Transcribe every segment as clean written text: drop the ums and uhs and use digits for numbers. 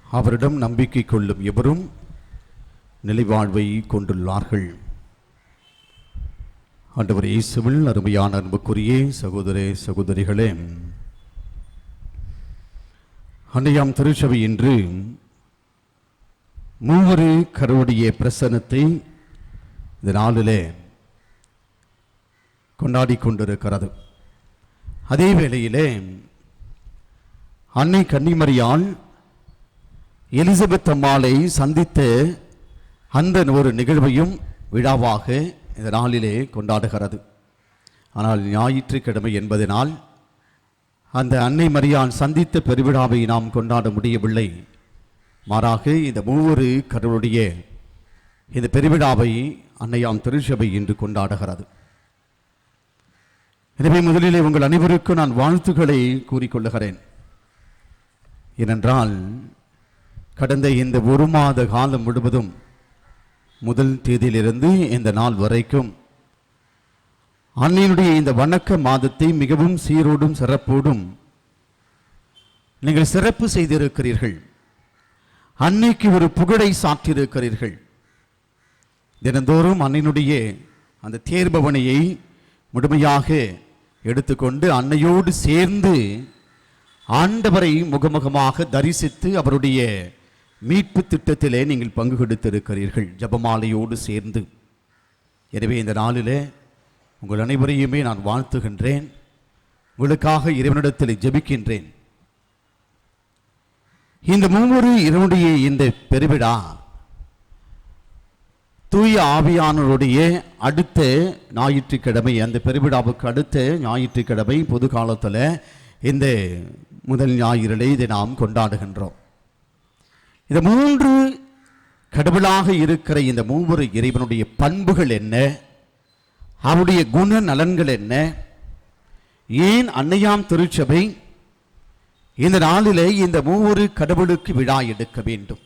அவரிடம் நம்பிக்கை கொள்ளும் எவரும் நிலைவாழ்வை கொண்டுள்ளார்கள். ஆண்டவர் இயேசுவில் அருமையான அன்புக்குரிய சகோதர சகோதரிகளே, அன்னையாம் திருச்சபை இன்று மூவரு கருவுடைய பிரசன்னத்தை இந்த நாளிலே கொண்டாடி கொண்டிருக்கிறது. அதே வேளையிலே அன்னை கன்னிமரியாள் எலிசபெத் அம்மாளை சந்தித்த அந்த ஒரு நிகழ்வையும் விழாவாக இந்த நாளிலே கொண்டாடுகிறது. ஆனால் ஞாயிற்றுக்கிழமை என்பதனால் அந்த அன்னை மரியாள் சந்தித்த பெருவிழாவை நாம் கொண்டாட முடியவில்லை. மாறாக இந்த மூவரு கடவுளுடைய இந்த பெருவிழாவை அன்னையாம் திருச்சபை இன்று கொண்டாடுகிறது. எனவே முதலிலே உங்கள் அனைவருக்கும் நான் வாழ்த்துக்களை கூறிக்கொள்ளுகிறேன். ஏனென்றால் கடந்த இந்த ஒரு மாத காலம் முழுவதும் முதல் தேதியிலிருந்து இந்த நாள் வரைக்கும் அன்னையினுடைய இந்த வணக்க மாதத்தை மிகவும் சீரோடும் சிறப்போடும் நீங்கள் சிறப்பு செய்திருக்கிறீர்கள். அன்னைக்கு ஒரு புகழை சாற்றியிருக்கிறீர்கள். தினந்தோறும் அன்னையினுடைய அந்த தேர்பவனையை முழுமையாக எடுத்துக்கொண்டு அன்னையோடு சேர்ந்து ஆண்டவரை முகமுகமாக தரிசித்து அவருடைய மீட்பு திட்டத்திலே நீங்கள் பங்கு கொடுத்திருக்கிறீர்கள், ஜபமாலையோடு சேர்ந்து. எனவே இந்த நாளிலே உங்கள் அனைவரையுமே நான் வாழ்த்துகின்றேன். உங்களுக்காக இறைவனிடத்தில் ஜெபிக்கின்றேன். இந்த மூவரு இரவுடைய இந்த பெருவிழா தூய ஆவியானவருடைய அடுத்த ஞாயிற்றுக்கிழமை, அந்த பெருவிழாவுக்கு அடுத்த ஞாயிற்றுக்கிழமை பொது காலத்தில் இந்த முதல் ஞாயிறிலே இதை நாம் கொண்டாடுகின்றோம். இந்த மூன்று கடவுளாக இருக்கிற இந்த மூவரு இறைவனுடைய பண்புகள் என்ன, அவருடைய குண நலன்கள் என்ன, ஏன் அன்னையாம் திருச்சபை இந்த நாளிலே இந்த மூவரு கடவுளுக்கு விழா எடுக்க வேண்டும்,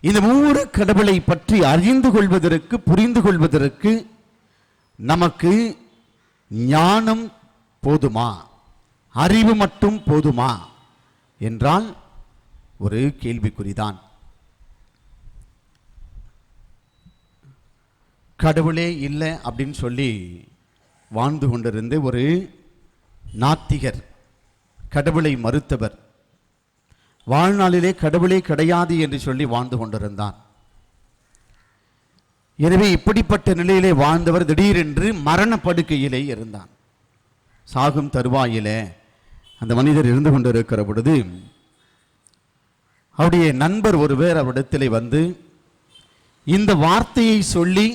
இந்த மூவரு கடவுளை பற்றி அறிந்து கொள்வதற்கு புரிந்து கொள்வதற்கு நமக்கு ஞானம் போதுமா, அறிவு மட்டும் போதுமா என்றால் ஒரு கேள்விக்குறிதான். கடவுளே இல்லை அப்படின்னு சொல்லி வாழ்ந்து கொண்டிருந்த ஒரு நாத்திகர், கடவுளை மறுத்தவர், வாழ்நாளிலே கடவுளே கிடையாது என்று சொல்லி வாழ்ந்து கொண்டிருந்தான். எனவே இப்படிப்பட்ட நிலையிலே வாழ்ந்தவர் திடீரென்று மரண படுக்கையிலே இருந்தான். சாகும் தருவாயிலே அந்த மனிதர் இருந்து கொண்டிருக்கிற பொழுது அவருடைய நண்பர் ஒருவர் அவரிடத்திலே வந்து இந்த வார்த்தையை சொல்லி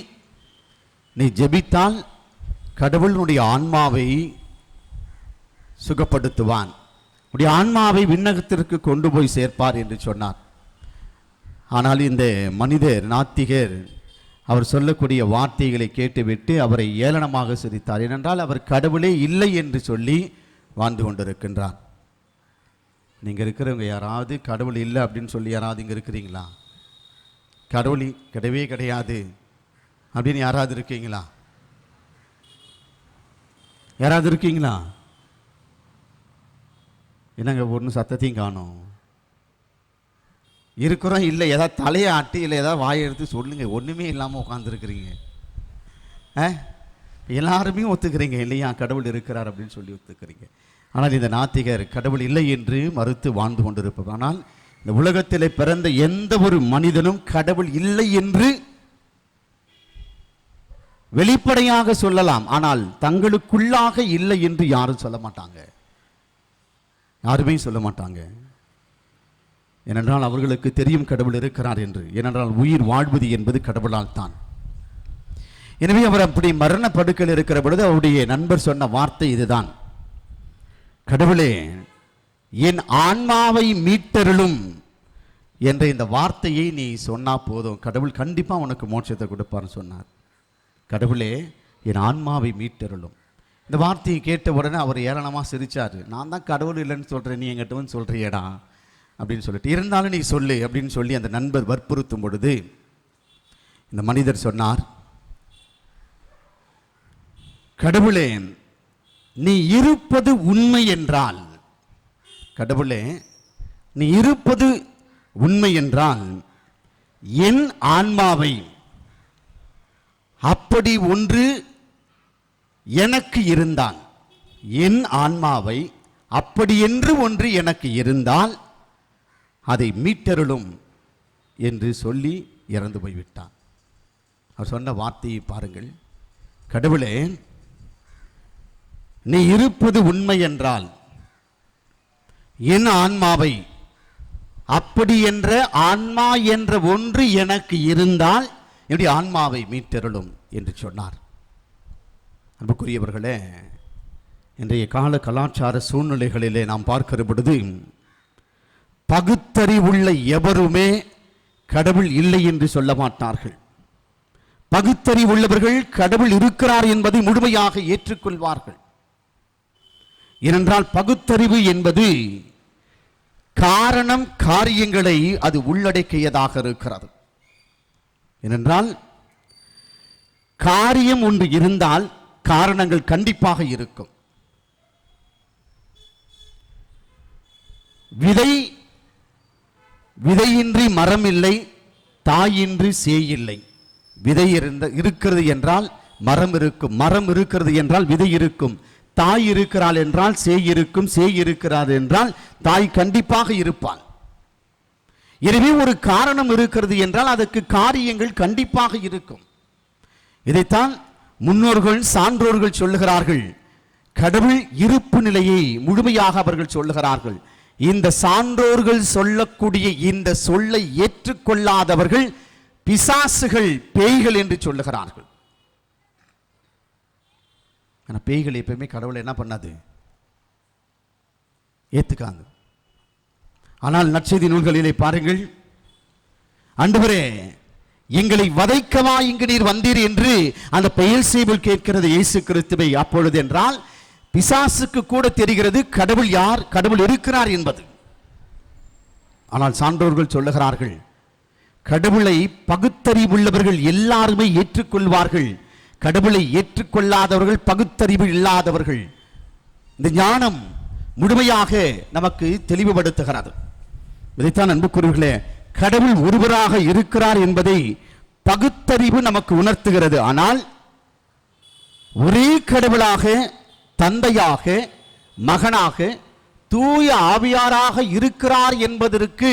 நீ ஜெபித்தால் கடவுளுடைய ஆன்மாவை சுகப்படுத்துவான், உடைய ஆன்மாவை விண்ணகத்திற்கு கொண்டு போய் சேர்ப்பார் என்று சொன்னார். ஆனால் இந்த மனிதர் நாத்திகர் அவர் சொல்லக்கூடிய வார்த்தைகளை கேட்டுவிட்டு அவரை ஏளனமாக சிரித்தார். ஏனென்றால் அவர் கடவுளே இல்லை என்று சொல்லி வாழ்ந்து கொண்டிருக்கின்றார். நீங்கள் இருக்கிறவங்க யாராவது கடவுள் இல்லை அப்படின்னு சொல்லி யாராவது இங்கே இருக்கிறீங்களா? கடவுள் கிடையவே கிடையாது அப்படின்னு யாராவது இருக்கீங்களா? யாராவது இருக்கீங்களா? என்னங்க ஒன்றும் சத்தத்தையும் காணும். இருக்கிறோம் இல்லை, ஏதாவது தலையை ஆட்டி இல்லை ஏதாவது வாயை எடுத்து சொல்லுங்க. ஒன்றுமே இல்லாமல் உட்காந்துருக்கிறீங்க. எல்லாருமே ஒத்துக்கிறீங்க இல்லையா, கடவுள் இருக்கிறார் அப்படின்னு சொல்லி ஒத்துக்கிறீங்க. ஆனால் இந்த நாத்திகர் கடவுள் இல்லை என்று மறுத்து வாழ்ந்து கொண்டிருப்பவர். ஆனால் இந்த உலகத்திலே பிறந்த எந்த ஒரு மனிதனும் கடவுள் இல்லை என்று வெளிப்படையாக சொல்லலாம், ஆனால் தங்களுக்குள்ளாக இல்லை என்று யாரும் சொல்ல மாட்டாங்க, யாருமே சொல்ல மாட்டாங்க. ஏனென்றால் அவர்களுக்கு தெரியும் கடவுள் இருக்கிறார் என்று. ஏனென்றால் உயிர் வாழ்வது என்பது கடவுளால் தான். எனவே அவர் அப்படி மரண படுக்கையில் இருக்கிற பொழுது அவருடைய நண்பர் சொன்ன வார்த்தை இதுதான், கடவுளே என் ஆன்மாவை மீட்டருளும் என்ற இந்த வார்த்தையை நீ சொன்னா போதும், கடவுள் கண்டிப்பா உனக்கு மோட்சத்தை கொடுப்பார்னு சொன்னார். கடவுளே என் ஆன்மாவை மீட்டருளும். இந்த வார்த்தையை கேட்ட உடனே அவர் ஏளனமாக சிரிச்சார். நான் தான் கடவுள் இல்லைன்னு சொல்கிறேன், நீ என்கிட்ட வந்து சொல்கிறியடா அப்படின்னு சொல்லிட்டு, இருந்தாலும் நீ சொல்லு அப்படின்னு சொல்லி அந்த நண்பர் வற்புறுத்தும் பொழுது இந்த மனிதர் சொன்னார், கடவுளே நீ இருப்பது உண்மை என்றால், கடவுளே நீ இருப்பது உண்மை என்றால் என் ஆன்மாவை அப்படி ஒன்று எனக்கு இருந்தால், என் ஆன்மாவை அப்படி என்று ஒன்று எனக்கு இருந்தால் அதை மீட்டருளும் என்று சொல்லி இறந்து போய்விட்டான். அவர் சொன்ன வார்த்தையை பாருங்கள். கடவுளே, நீ இருப்பது உண்மை என்றால் என் ஆன்மாவை அப்படி என்ற ஆன்மா என்ற ஒன்று எனக்கு இருந்தால் என்னுடைய ஆன்மாவை மீட்டருளும் என்று சொன்னார். அன்புக்குரியவர்களே, இன்றைய கால கலாச்சார சூழ்நிலைகளிலே நாம் பார்க்கிற பொழுது பகுத்தறிவுள்ள எவருமே கடவுள் இல்லை என்று சொல்ல மாட்டார்கள். பகுத்தறிவுள்ளவர்கள் கடவுள் இருக்கிறார் என்பதை முழுமையாக ஏற்றுக்கொள்வார்கள். ஏனென்றால் பகுத்தறிவு என்பது காரணம் காரியங்களை அது உள்ளடக்கியதாக இருக்கிறது. ஏனென்றால் காரியம் ஒன்று இருந்தால் காரணங்கள் கண்டிப்பாக இருக்கும். விதையின்றி மரம் இல்லை, தாயின்றி சேய் இல்லை. விதை இருக்கிறது என்றால் மரம் இருக்கும், மரம் இருக்கிறது என்றால் விதை இருக்கும், தாய் இருக்கிறாள் என்றால் சேய் இருக்கும், சேய் இருக்கிறார் என்றால் தாய் கண்டிப்பாக இருப்பாள். எனவே ஒரு காரணம் இருக்கிறது என்றால் அதற்கு காரியங்கள் கண்டிப்பாக இருக்கும். இதைத்தான் முன்னோர்கள் சான்றோர்கள் சொல்லுகிறார்கள். கடவுள் இருப்பு நிலையை முழுமையாக அவர்கள் சொல்லுகிறார்கள். இந்த சான்றோர்கள் சொல்லக்கூடிய இந்த சொல்லை ஏற்றுக்கொள்ளாதவர்கள் பிசாசுகள், பேய்கள் என்று சொல்லுகிறார்கள். ஆனால் பேய்கள் எப்பவுமே கடவுளை என்ன பண்ணாது, ஏத்துக்காங்க. ஆனால் நற்செய்தி நூல்களிலே பாருங்கள், ஆண்டவரே எங்களை வதைக்கவா இங்கு நீர் வந்தீர் என்று அந்த பெயல்சேபுல் கேட்கிறது இயேசு கிறிஸ்துவை. அப்பொழுது என்றால் பிசாசுக்கு கூட தெரிகிறது கடவுள் யார், கடவுள் இருக்கிறார் என்பது. ஆனால் சான்றோர்கள் சொல்லுகிறார்கள், கடவுளை பகுத்தறிவுள்ளவர்கள் எல்லாருமே ஏற்றுக்கொள்வார்கள், கடவுளை ஏற்றுக்கொள்ளாதவர்கள் பகுத்தறிவு இல்லாதவர்கள். இந்த ஞானம் முழுமையாக நமக்கு தெளிவுபடுத்துகிறது. இதைத்தான் அன்புக்குரியவர்களே, கடவுள் ஒருவராக இருக்கிறார் என்பதை பகுத்தறிவு நமக்கு உணர்த்துகிறது. ஆனால் ஒரே கடவுளாக, தந்தையாக, மகனாக, தூய ஆவியாராக இருக்கிறார் என்பதற்கு,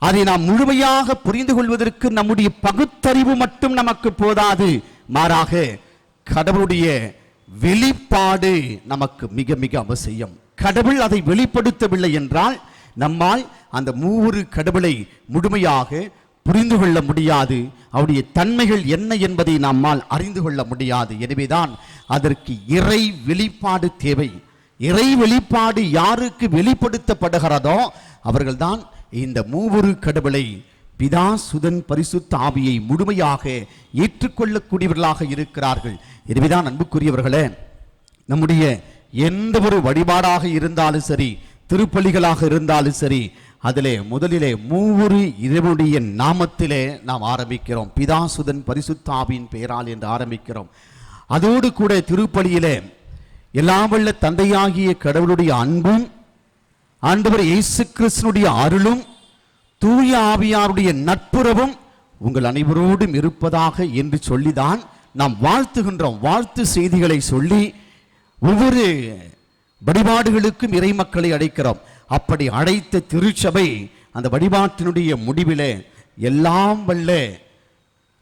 அதை நாம் முழுமையாக புரிந்து கொள்வதற்கு நம்முடைய பகுத்தறிவு மட்டும் நமக்கு போதாது. மாறாக கடவுளுடைய வெளிப்பாடு நமக்கு மிக மிக அவசியம். கடவுள் அதை வெளிப்படுத்தவில்லை என்றால் நம்மால் அந்த மூவரு கடவுளை முழுமையாக புரிந்து கொள்ள முடியாது. அவருடைய தன்மைகள் என்ன என்பதை நம்மால் அறிந்து கொள்ள முடியாது. எனவேதான் அதற்கு இறை வெளிப்பாடு தேவை. இறை வெளிப்பாடு யாருக்கு வெளிப்படுத்தப்படுகிறதோ அவர்கள்தான் இந்த மூவரு கடவுளை, பிதா, சுதன், பரிசுத்த ஆவியை முழுமையாக ஏற்றுக்கொள்ளக்கூடியவர்களாக இருக்கிறார்கள். எனவேதான் அன்புக்குரியவர்களே, நம்முடைய எந்த ஒரு வழிபாடாக இருந்தாலும் சரி, திருப்பலிகளாக இருந்தாலும் சரி, அதிலே முதலிலே மூவரு இறைவனுடைய நாமத்திலே நாம் ஆரம்பிக்கிறோம். பிதா, சுதன், பரிசுத்த ஆவியின் பெயரால் என்று ஆரம்பிக்கிறோம். அதோடு கூட திருப்பலியிலே எல்லாம் வல்ல தந்தையாகிய கடவுளுடைய அன்பும், ஆண்டவர் இயேசு கிறிஸ்துவினுடைய அருளும், தூய ஆவியாருடைய நட்புறவும் உங்கள் அனைவரோடும் இருப்பதாக என்று சொல்லிதான் நாம் வாழ்த்துகின்றோம். வாழ்த்து செய்திகளை சொல்லி ஒவ்வொரு வழிபாடுகளுக்கும் இறை மக்களை அழைக்கிறோம். அப்படி அழைத்த திருச்சபை அந்த வழிபாட்டினுடைய முடிவிலே எல்லாம் வல்ல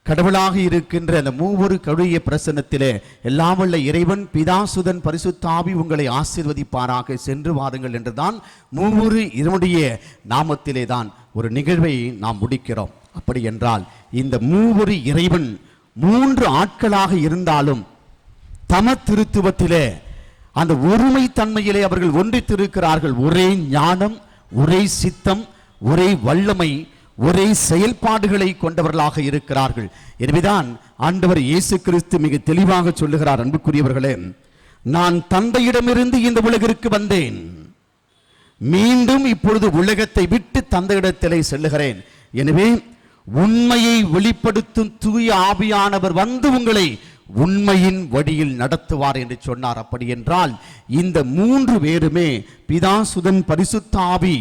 கடவுளாக இருக்கின்ற அந்த மூவரு கடவுளுடைய பிரசன்னத்திலே எல்லாம் வல்ல இறைவன், பிதா, சுதன், பரிசுத்த ஆவி உங்களை ஆசீர்வதிப்பாராக, சென்று வாருங்கள் என்றுதான் மூவரு இறைவனுடைய நாமத்திலே தான் ஒரு நிகழ்வை நாம் முடிக்கிறோம். அப்படி என்றால் இந்த மூவரு இறைவன் 3 ஆட்களாக இருந்தாலும் தம திருத்துவத்திலே அந்த ஒருமை தன்மையிலே அவர்கள் ஒன்றித்திருக்கிறார்கள். ஒரே ஞானம், ஒரே சித்தம், ஒரே வல்லமை, ஒரே செயல்பாடுகளை கொண்டவர்களாக இருக்கிறார்கள். எனவேதான் ஆண்டவர் இயேசு கிறிஸ்து மிக தெளிவாக சொல்லுகிறார், அன்புக்குரியவர்களே, நான் தந்தையிடமிருந்து இந்த உலகிற்கு வந்தேன், மீண்டும் இப்பொழுது உலகத்தை விட்டு தந்தையிடத்திலே செல்லுகிறேன். எனவே உண்மையை வெளிப்படுத்தும் தூய ஆவியானவர் வந்து உங்களை உண்மையின் வழியில் நடத்துவார் என்று சொன்னார். அப்படி என்றால் இந்த 3 பேருமே பிதா சுதன் பரிசுத்த ஆவி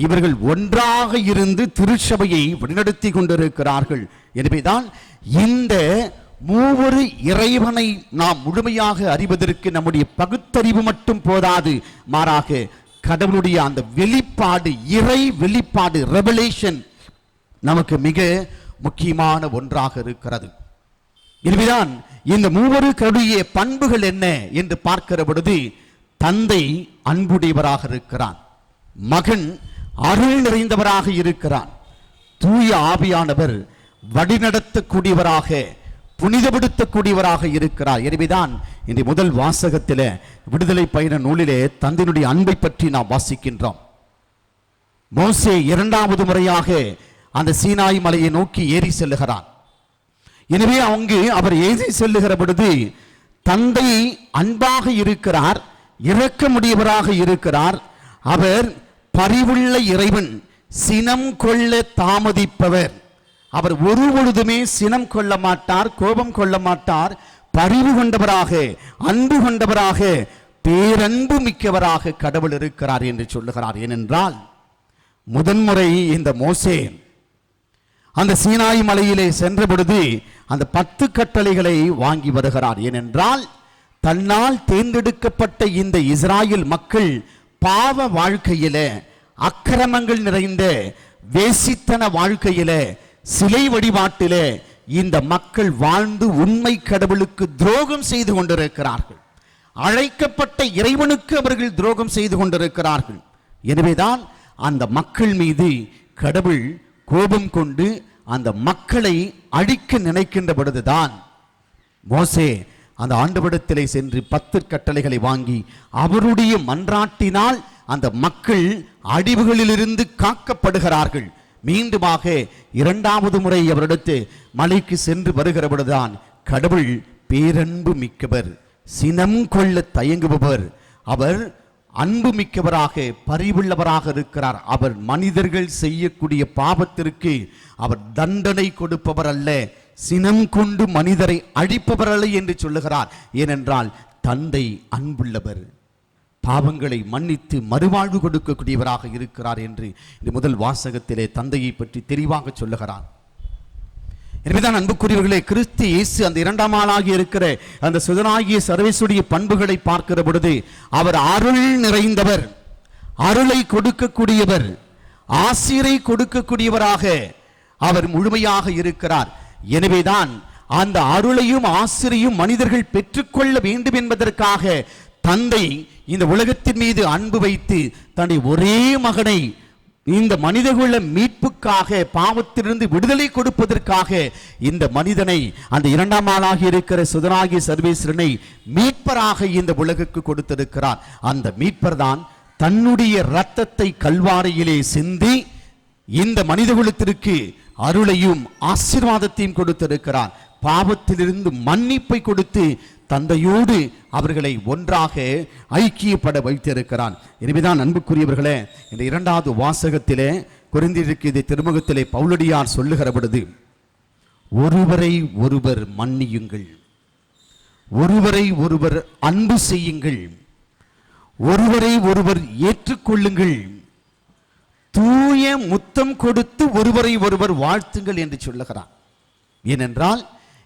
இவர்கள் ஒன்றாக இருந்து திருச்சபையை வழிநடத்தி கொண்டிருக்கிறார்கள். எனவேதான் இந்த மூவரு இறைவனை நாம் முழுமையாக அறிவதற்கு நம்முடைய பகுத்தறிவு மட்டும் போதாது, மாறாக கடவுளுடைய அந்த வெளிப்பாடு, இறை வெளிப்பாடு, ரெவலேஷன் நமக்கு மிக முக்கியமான ஒன்றாக இருக்கிறது. எனவேதான் இந்த மூவருடைய பண்புகள் என்ன என்று பார்க்கிற பொழுது, தந்தை அன்புடையவராக இருக்கிறான், மகன் அருள் நிறைந்தவராக இருக்கிறான், தூய ஆவியானவர் வழிநடத்தக்கூடியவராக புனிதப்படுத்தக்கூடியவராக இருக்கிறார். எனவேதான் இந்த முதல் வாசகத்திலே விடுதலை பயண நூலிலே தந்தையினுடைய அன்பை பற்றி நாம் வாசிக்கின்றோம். மோசே 2வது முறையாக அந்த சீனாய் மலையை நோக்கி ஏறி செல்லுகிறான். எனவே அங்கு அவர் ஏறி செல்லுகிற பொழுது தந்தை அன்பாக இருக்கிறார், இரக்கமுடையவராக இருக்கிறார். அவர் பரிவுள்ள இறைவன், சினம் கொள்ள தாமதிப்பவர். அவர் ஒரு பொழுதுமே சினம் கொள்ள மாட்டார், கோபம் கொள்ள மாட்டார். பரிவு கொண்டவராக, அன்பு கொண்டவராக, பேரன்பு மிக்கவராக கடவுள் இருக்கிறார் என்று சொல்லுகிறார். ஏனென்றால் முதன்முறை இந்த மோசே அந்த சீனாய் மலையிலே சென்ற பொழுது அந்த 10 கட்டளைகளை வாங்கி வருகிறார். ஏனென்றால் தன்னால் தேர்ந்தெடுக்கப்பட்ட இந்த இஸ்ராயேல் மக்கள் பாவ வாழ்க்கையிலே, அக்கிரமங்கள் நிறைந்த வேசித்தன வாழ்க்கையிலே, சிலை வழிபாட்டிலே இந்த மக்கள் வாழ்ந்து உண்மை கடவுளுக்கு துரோகம் செய்து கொண்டிருக்கிறார்கள். அழைக்கப்பட்ட இறைவனுக்கு அவர்கள் துரோகம் செய்து கொண்டிருக்கிறார்கள். எனவேதான் அந்த மக்கள் மீது கடவுள் கோபம் கொண்டு அந்த மக்களை அழிக்க நினைக்கின்ற பொழுதுதான் மோசே அந்த ஆண்டவரிடத்திலே சென்று 10 கட்டளைகளை வாங்கி அவருடைய மன்றாட்டினால் அந்த மக்கள் அழிவுகளிலிருந்து காக்கப்படுகிறார்கள். மீண்டுமாக 2வது முறை அவரிடத்து மலைக்கு சென்று வருகிற பொழுதுதான் கடவுள் பேரன்பு மிக்கவர், சினம் கொள்ள தயங்குபவர், அவர் அன்பு மிக்கவராக, பரிவுள்ளவராக இருக்கிறார். அவர் மனிதர்கள் செய்யக்கூடிய பாவத்திற்கு அவர் தண்டனை கொடுப்பவர் அல்ல, சினம் கொண்டு மனிதரை அழிப்பவர் அல்ல என்று சொல்லுகிறார். ஏனென்றால் தந்தை அன்புள்ளவர், பாவங்களை மன்னித்து மறுவாழ்வு கொடுக்கக்கூடியவராக இருக்கிறார் என்று இந்த முதல் வாசகத்திலே தந்தையை பற்றி தெளிவாக சொல்லுகிறார். எனவேதான் அன்புக்குரியவர்களே, கிறிஸ்து இயேசு அந்த 2ஆம் ஆளாகி இருக்கிற அந்த சுதனாகிய சர்வேசுடைய பண்புகளை பார்க்கிற பொழுது அவர் அருள் நிறைந்தவர், அருளை கொடுக்கக்கூடியவர், ஆசிரை கொடுக்கக்கூடியவராக அவர் முழுமையாக இருக்கிறார். எனவேதான் அந்த அருளையும் ஆசிரையும் மனிதர்கள் பெற்றுக்கொள்ள வேண்டும் என்பதற்காக தந்தை இந்த உலகத்தின் மீது அன்பு வைத்து தன்னுடைய ஒரே மகனை இந்த மனிதகுல மீட்புக்காக, பாவத்திலிருந்து விடுதலை கொடுப்பதற்காக இந்த மனிதனை, அந்த 2ஆம் ஆளாகி இருக்கிற சுதனாகிய சர்வேஸ்வரனை மீட்பராக இந்த உலகுக்கு கொடுத்திருக்கிறார். அந்த மீட்பர் தான் தன்னுடைய இரத்தத்தை கல்வாரியிலே சிந்தி இந்த மனிதகுலத்திற்கு அருளையும் ஆசீர்வாதத்தையும் கொடுத்திருக்கிறார். பாவத்திலிருந்து மன்னிப்பை கொடுத்து தந்தையோடு அவர்களை ஒன்றாக ஐக்கியப்பட வைத்திருக்கிறான். எனவேதான் அன்புக்குரியவர்களே, இந்த 2வது வாசகத்திலே கொரிந்தியருக்கு திருமுகத்திலே பவுலடியார் சொல்லுகிற பொழுது, ஒருவரை ஒருவர் மன்னியுங்கள், ஒருவரை ஒருவர் அன்பு செய்யுங்கள், ஒருவரை ஒருவர் ஏற்றுக்கொள்ளுங்கள், தூய முத்தம் கொடுத்து ஒருவரை ஒருவர் வாழ்த்துங்கள் என்று சொல்லுகிறார். ஏனென்றால்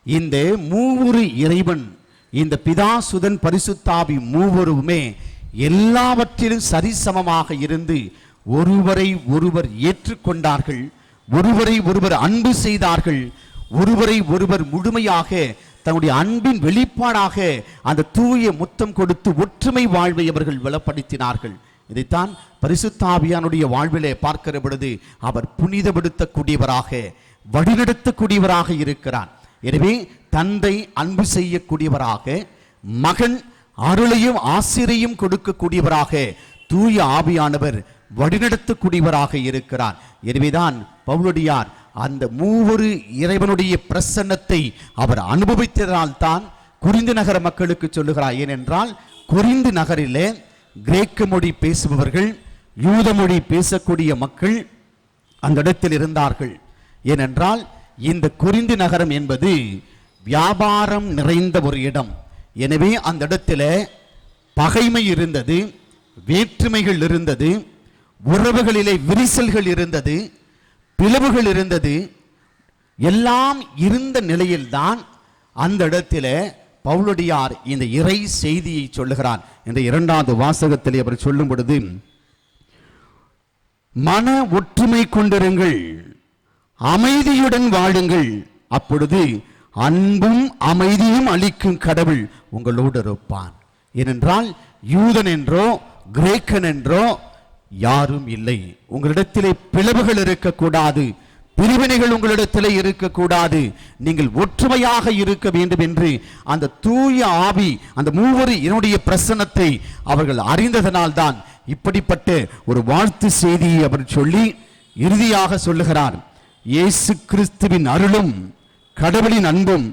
இந்த மூவரு இறைவன், இந்த பிதா சுதன் பரிசுத்தாவி மூவருமே எல்லாவற்றிலும் சரிசமமாக இருந்து ஒருவரை ஒருவர் ஏற்றுக்கொண்டார்கள், ஒருவரை ஒருவர் அன்பு செய்தார்கள், ஒருவரை ஒருவர் முழுமையாக தன்னுடைய அன்பின் வெளிப்பாடாக அந்த தூய முத்தம் கொடுத்து ஒற்றுமை வாழ்வை அவர்கள் வெளிப்படுத்தினார்கள். இதைத்தான் பரிசுத்தாவியானுடைய வாழ்விலே பார்க்கிற பொழுது அவர் புனிதப்படுத்தக்கூடியவராக, வழிநடத்தக்கூடியவராக இருக்கிறார். எனவே தந்தை அன்பு செய்யக்கூடியவராக, மகன் அருளையும் ஆசிரையும் கொடுக்கக்கூடியவராக, தூய ஆவியானவர் வழிநடத்தக்கூடியவராக இருக்கிறார். எனவேதான் பவுலடியார் அந்த மூவரு இறைவனுடைய பிரசன்னத்தை அவர் அனுபவித்ததால் தான் கொரிந்து நகர மக்களுக்கு சொல்லுகிறார். ஏனென்றால் கொரிந்து நகரிலே கிரேக்க மொழி பேசுபவர்கள், யூத மொழி பேசக்கூடிய மக்கள் அந்த இடத்தில் இருந்தார்கள். ஏனென்றால் இந்த கொரிந்து நகரம் என்பது வியாபாரம் நிறைந்த ஒரு இடம். எனவே அந்த இடத்துல பகைமை இருந்தது, வேற்றுமைகள் இருந்தது, உறவுகளிலே விரிசல்கள் இருந்தது, பிளவுகள் இருந்தது. எல்லாம் இருந்த நிலையில்தான் அந்த இடத்துல பவுலடியார் இந்த இறை செய்தியை சொல்லுகிறார். இந்த 2வது வாசகத்தில் அவர் சொல்லும் பொழுது, மன ஒற்றுமை கொண்டிருங்கள், அமைதியுடன் வாழுங்கள், அப்பொழுது அன்பும் அமைதியும் அளிக்கும் கடவுள் உங்களோடு இருப்பான். ஏனென்றால் யூதன் என்றோ கிரேக்கன் என்றோ யாரும் இல்லை. உங்களிடத்திலே பிளவுகள் இருக்கக்கூடாது, பிரிவினைகள் உங்களிடத்திலே இருக்கக்கூடாது. நீங்கள் ஒற்றுமையாக இருக்க வேண்டும் என்று அந்த தூய ஆவி, அந்த மூவரு என்னுடைய பிரசன்னத்தை அவர்கள் அறிந்ததனால்தான் இப்படிப்பட்ட ஒரு வாழ்த்து செய்தியை அவர் சொல்லி இறுதியாக சொல்லுகிறார். இயேசு கிறிஸ்துவின் அருளும் கடவுளின் அன்பும்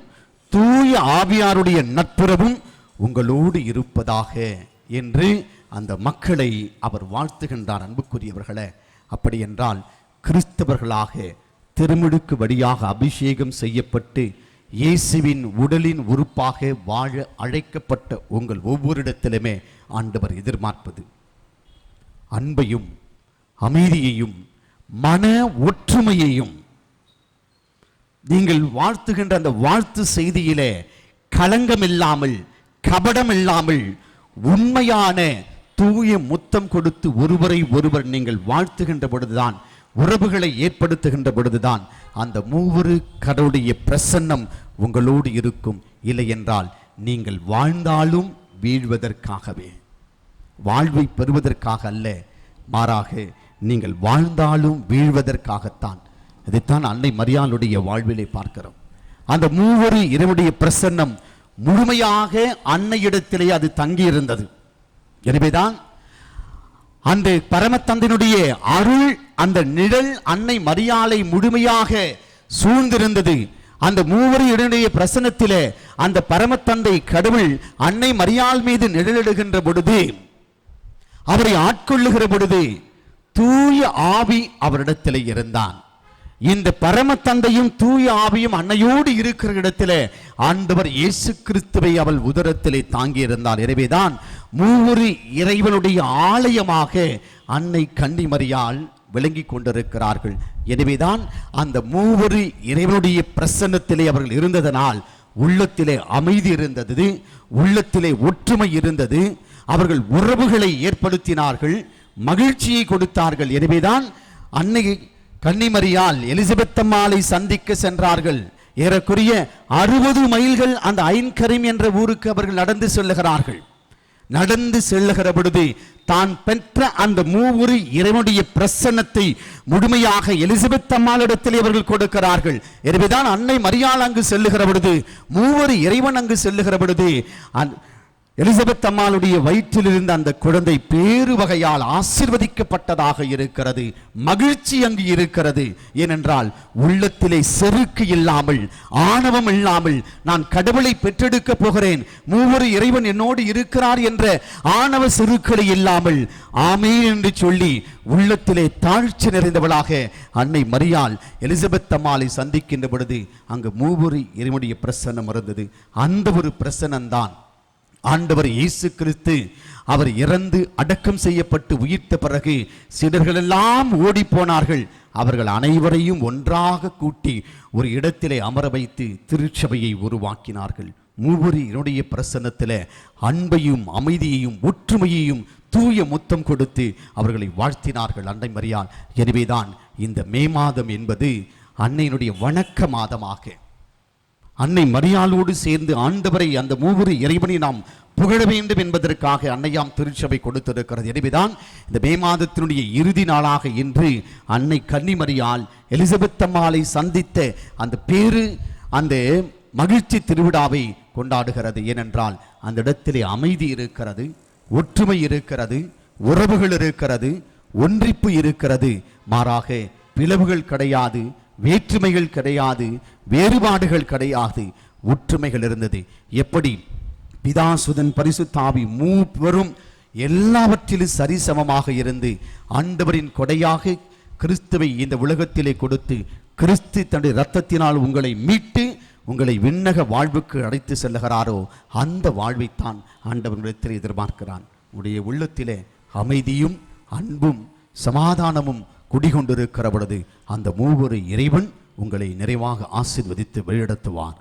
தூய ஆவியாருடைய நட்புறவும் உங்களோடு இருப்பதாக என்று அந்த மக்களை அவர் வாழ்த்துகின்றார். அன்புக்குரியவர்களே, அப்படி என்றால் கிறிஸ்தவர்களாக திருமுழுக்கு வழியாக அபிஷேகம் செய்யப்பட்டு இயேசுவின் உடலின் உறுப்பாக வாழ அழைக்கப்பட்ட உங்கள் ஒவ்வொருடத்திலுமே ஆண்டவர் எதிர்பார்ப்பது அன்பையும் அமைதியையும் மன ஒற்றுமையையும். நீங்கள் வாழ்த்துகின்ற அந்த வாழ்த்து செய்தியிலே களங்கம் இல்லாமல், கபடம் இல்லாமல், உண்மையான தூய முத்தம் கொடுத்து ஒருவரை ஒருவர் நீங்கள் வாழ்த்துகின்ற பொழுதுதான், உறவுகளை ஏற்படுத்துகின்ற பொழுதுதான் அந்த மூவரு கடவுளுடைய பிரசன்னம் உங்களோடு இருக்கும். இல்லை என்றால் நீங்கள் வாழ்ந்தாலும் வீழ்வதற்காகவே, வாழ்வை பெறுவதற்காக அல்ல, மாறாக நீங்கள் வாழ்ந்தாலும் வீழ்வதற்காகத்தான். இதைத்தான் அன்னை மரியாளுடைய வாழ்விலே பார்க்கிறோம். அந்த மூவரு இறைவனுடைய பிரசன்னம் முழுமையாக அன்னையிடத்திலே அது தங்கியிருந்தது. எனவேதான் அந்த பரமத்தந்தையினுடைய அருள், அந்த நிழல் அன்னை மரியாளை முழுமையாக சூழ்ந்திருந்தது. அந்த மூவரு இறைவனுடைய பிரசன்னத்திலே அந்த பரமத்தந்தை கடவுள் அன்னை மரியாள் மீது நிழலிடுகின்ற பொழுது, அவரை ஆட்கொள்ளுகிற பொழுது தூய ஆவி அவரிடத்திலே இருந்தான். இந்த பரம தந்தையும் தூய ஆவியும் அன்னையோடு இருக்கிற இடத்திலே ஆண்டவர் இயேசு கிறிஸ்துவை அவள் உதரத்திலே தாங்கி இருந்தார். எனவேதான் மூவரு இறைவனுடைய ஆலயமாக அன்னை கன்னிமரியாள் விளங்கி கொண்டிருக்கிறார்கள். எனவேதான் அந்த மூவரு இறைவனுடைய பிரசன்னத்திலே அவர்கள் இருந்ததனால் உள்ளத்திலே அமைதி இருந்தது, உள்ளத்திலே ஒற்றுமை இருந்தது. அவர்கள் உறவுகளை ஏற்படுத்தினார்கள், மகிழ்ச்சியை கொடுத்தார்கள். எனவேதான் அன்னை கன்னிமரியாள் எலிசபெத் அம்மாளை சந்திக்க சென்றார்கள். ஏறக்குறைய 60 மைல்கள் அந்த ஐன்கரிம் என்ற ஊருக்கு அவர்கள் நடந்து செல்லுகிறார்கள். நடந்து செல்லுகிற பொழுது தான் பெற்ற அந்த மூவரு இறைவனுடைய பிரசன்னத்தை முழுமையாக எலிசபெத் அம்மாளிடத்தில் அவர்கள் கொடுக்கிறார்கள். எனவேதான் அன்னை மரியாள் அங்கு செல்லுகிற பொழுது, மூவரு இறைவன் அங்கு செல்லுகிற பொழுது எலிசபெத் அம்மாளுடைய வயிற்றில் இருந்த அந்த குழந்தை பேறு வகையால் ஆசீர்வதிக்கப்பட்டதாக இருக்கிறது. மகிழ்ச்சி அங்கு இருக்கிறது. ஏனென்றால் உள்ளத்திலே செருக்கு இல்லாமல், ஆணவம் இல்லாமல், நான் கடவுளை பெற்றெடுக்க போகிறேன், மூவரு இறைவன் என்னோடு இருக்கிறார் என்ற ஆணவ செருக்களை இல்லாமல் ஆமென் என்று சொல்லி உள்ளத்திலே தாழ்ச்சி நிறைந்தவளாக அன்னை மரியாள் எலிசபெத் அம்மாளை சந்திக்கின்ற பொழுது அங்கு மூவரு இறைவனுடைய பிரசன்னம் இருந்தது. அந்த ஒரு பிரசன்னம்தான் ஆண்டவர் இயேசு கிறிஸ்து அவர் இறந்து அடக்கம் செய்யப்பட்டு உயிர்த்த பிறகு சீடர்கள் எல்லாம் ஓடி போனார்கள். அவர்கள் அனைவரையும் ஒன்றாக கூட்டி ஒரு இடத்திலே அமர வைத்து திருச்சபையை உருவாக்கினார்கள். மூவரு என்னுடைய பிரசன்னத்தில் அன்பையும் அமைதியையும் ஒற்றுமையையும் தூய முத்தம் கொடுத்து அவர்களை வாழ்த்தினார்கள் அன்னை மரியாள். எனவேதான் இந்த மே மாதம் என்பது அன்னையினுடைய வணக்க மாதமாக அன்னை மரியாளோடு சேர்ந்து ஆண்டவரை, அந்த மூவரு இறைவனை நாம் புகழ வேண்டும் என்பதற்காக அன்னையாம் திருச்சபை கொடுத்திருக்கிறது. எனவேதான் இந்த மே மாதத்தினுடைய இறுதி நாளாக இன்று அன்னை கன்னிமரியாள் எலிசபெத் அம்மாளை சந்தித்த அந்த மகிழ்ச்சி திருவிழாவை கொண்டாடுகிறது. ஏனென்றால் அந்த இடத்திலே அமைதி இருக்கிறது, ஒற்றுமை இருக்கிறது, உறவுகள் இருக்கிறது, ஒன்றிப்பு இருக்கிறது. மாறாக பிளவுகள் கிடையாது, வேற்றுமைகள் கிடையாது, வேறுபாடுகள் கிடையாது, ஒற்றுமைகள் இருந்தது. எப்படி பிதாசுதன் பரிசுத்தாவி மூவரும் எல்லாவற்றிலும் சரிசமமாக இருந்து ஆண்டவரின் கொடையாக கிறிஸ்துவை இந்த உலகத்திலே கொடுத்து, கிறிஸ்து தன்னுடைய இரத்தத்தினால் உங்களை மீட்டு உங்களை விண்ணக வாழ்வுக்கு அழைத்து செல்லுகிறாரோ அந்த வாழ்வைத்தான் ஆண்டவரிடத்தில் எதிர்பார்க்கிறான். உடைய உள்ளத்திலே அமைதியும் அன்பும் சமாதானமும் குடிகொண்டிருக்கிற பொழுது அந்த மூவொரு இறைவன் உங்களை நிறைவாக ஆசீர்வதித்து வழிநடத்துவார்.